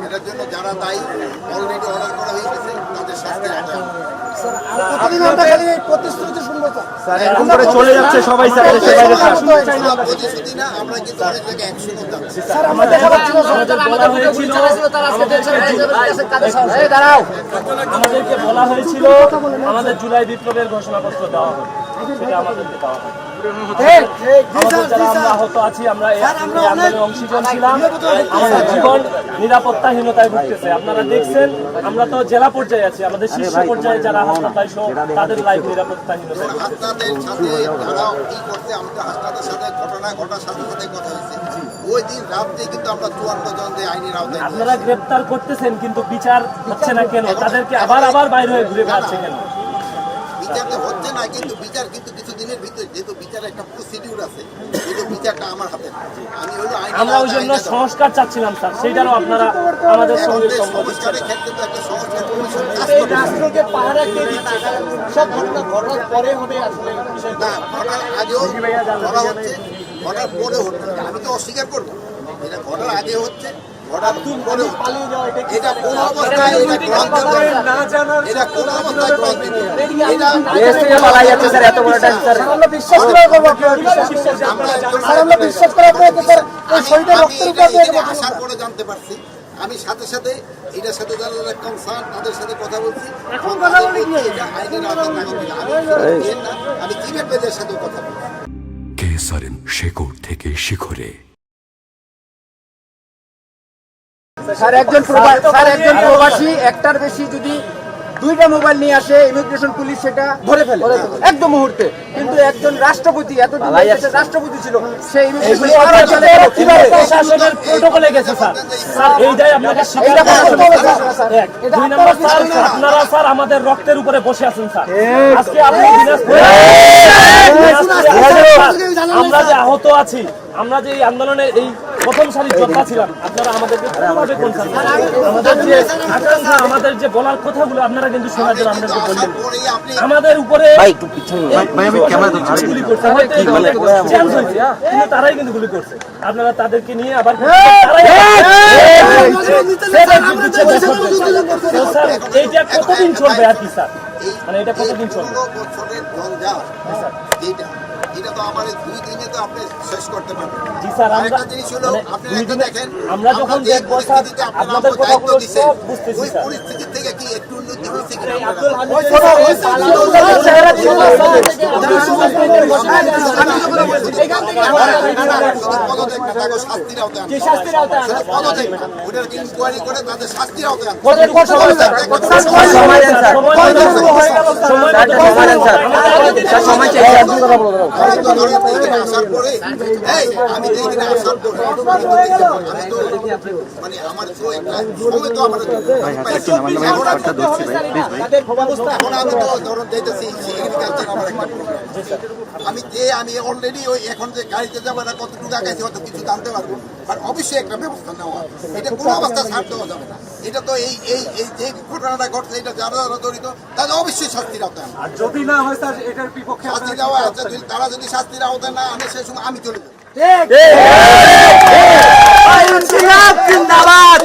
এটার জন্য যারা দায়ী অলরেডি অর্ডার করা হয়ে গেছে, তাদের শাস্তি আদায় হবে। চলে যাচ্ছে সবাই প্রতিশ্রুতি না, আমরা কিন্তু অনেক জায়গায় অ্যাকশনও যাচ্ছি। আমাদেরকে বলা হয়েছিল আমাদের জুলাই বিপ্লবের ঘোষণাপত্র দেওয়া হবে, সেটা আমাদেরকে দেওয়া হবে। আমরা আহত আছি, আমরা আন্দোলনে অংশগ্রহণ ছিলাম, আমাদের জীবন নিরাপত্তাহীনতায় ভুগতেছে। আপনারা দেখছেন আমরা তো জেলা পর্যায়ে আছি, আমাদের শীর্ষ পর্যায়ে যারা হাসপাতাল সহ তাদের লাইফ নিরাপত্তাহীনতায়। হাসপাতালের সাথে যারা কি করছে, আমাদের হাসপাতালের সাথে ঘটনা ঘটার সাথে সাথে কথা হয়েছে। ওই দিন রাত্রে কিন্তু আমরা 54 জন আইনের আওতায়। আপনারা গ্রেপ্তার করতেছেন কিন্তু বিচার হচ্ছে না কেন? তাদেরকে আবার বাইরে হয়ে ঘুরে বেড়াচ্ছে কেন? বিচারটা হচ্ছে না, কিন্তু বিচার কিন্তু কিছুদিনের ভিতরে, যেহেতু বিচারের একটা প্রসিডিউর আছে, কিন্তু বিচারটা আমার হাতে। আমরা ওই জন্য সংস্কার চাচ্ছিলাম স্যার, সেইটারও আপনারা আমাদের সঙ্গে সংস্কারের ক্ষেত্রে তো একটা সংস্কার কমিশন কাজ করবে। রাষ্ট্রকে পাহারা কে দিচ্ছে? সব ঘটনা ঘটার পরে হবে আসলে না, ঘটার আগেও ঘটা হচ্ছে, ঘটার পরেও হচ্ছে। আমি তো অস্বীকার করবো, এটা ঘটার আগে হচ্ছে, ঘটার পরে পালিয়ে যাওয়া এটা কোন অবস্থায় এটা গ্রহণযোগ্য না, এটা কোন অবস্থায় গ্রহণযোগ্য এটা দেশ থেকে পালাই যাচ্ছে স্যার, এত বড় টাইম স্যার। আমরা বিশ্বাস করে করব, আপনারা আমরা বিশ্বাস করে আপনারা স্যার এই শহীদের রক্তের উপর দিয়ে আসার পরে জানতে পারছি। আমি সাথে সাথে এটার সাথে যারা যারা কনসার্ন তাদের সাথে কথা বলছি। এখন কথা বলি এটা আইনের আওতায় থাকে না, আমি চিফের পেজের সাথে কথা বলছি। কেসারেন শেকড় থেকে শিখরে। স্যার একজন প্রবাসী একটার বেশি যদি 2টা মোবাইল নিয়ে আসে, ইমিগ্রেশন পুলিশ সেটা ধরে ফেলে একদম মুহূর্তে। কিন্তু একজন রাষ্ট্রপতি, এতদিন রাষ্ট্রপতি ছিল, সেই প্রশাসনের প্রটোকলে গেছে স্যার। এইটাই আপনাকে স্বীকার করতে হবে স্যার। 2 নম্বর স্যার, আপনারা স্যার আমাদের রক্তের উপরে বসে আছেন স্যার। আজকে আপনি আমরা যে আহত আছি, আমরা যে এই আন্দোলনে এই প্রথম সারির যোদ্ধা ছিলাম, আপনারা আমাদেরকে কোনোভাবে আমাদের যে আকাঙ্ক্ষা, আমাদের যে বলার কথাগুলো আপনারা কিন্তু শোনার জন্য আমাদেরকে বললেন। আমাদের উপরে গুলি করছে, চান্স হয়েছে, কিন্তু তারাই কিন্তু গুলি করছে। আপনারা তাদেরকে নিয়ে আবার এইটা কতদিন চলবে আর কি স্যার? মানে এটা কতদিন চলবে? এটা তো আমার 2 দিনে তো আপনি শেষ করতে পারবেন। জি স্যার, আমরা যখন দেখবো স্যার আপনাদের কথাগুলো সব বুঝতেছি স্যার। পরিস্থিতি থেকে কি একটু উন্নতি হয়েছে কিনা ইনকোয়ারি করে তাদের শাস্তির আওতায় আসার পরে আমি তো এখানে আসার পরে মানে আমার তো একটা সময় তো আমার এখন আমি তো ধরুন যেতেছি এগ্রিকালচার আমার একটা আমি অলরেডি ওই এখন যে গাড়িতে যাবো না কতটুকু আগাইছি হয়তো কিছু জানতে পারবো, আর অবশ্যই একটা ব্যবস্থা নেওয়া, এটা কোনো অবস্থা ছাড় দেওয়া যাবে না। এটা তো এই যে ঘটনাটা ঘটছে, এটা যারা যারা জড়িত তাদের অবশ্যই শাস্তির আওতায়, আর যদি না হয় স্যার এটার বিপক্ষে শাস্তি দেওয়া আছে। তারা যদি শাস্তির আওতায় না আনে, সেই সময় আমি চলে যাবো। জিন্দাবাদ।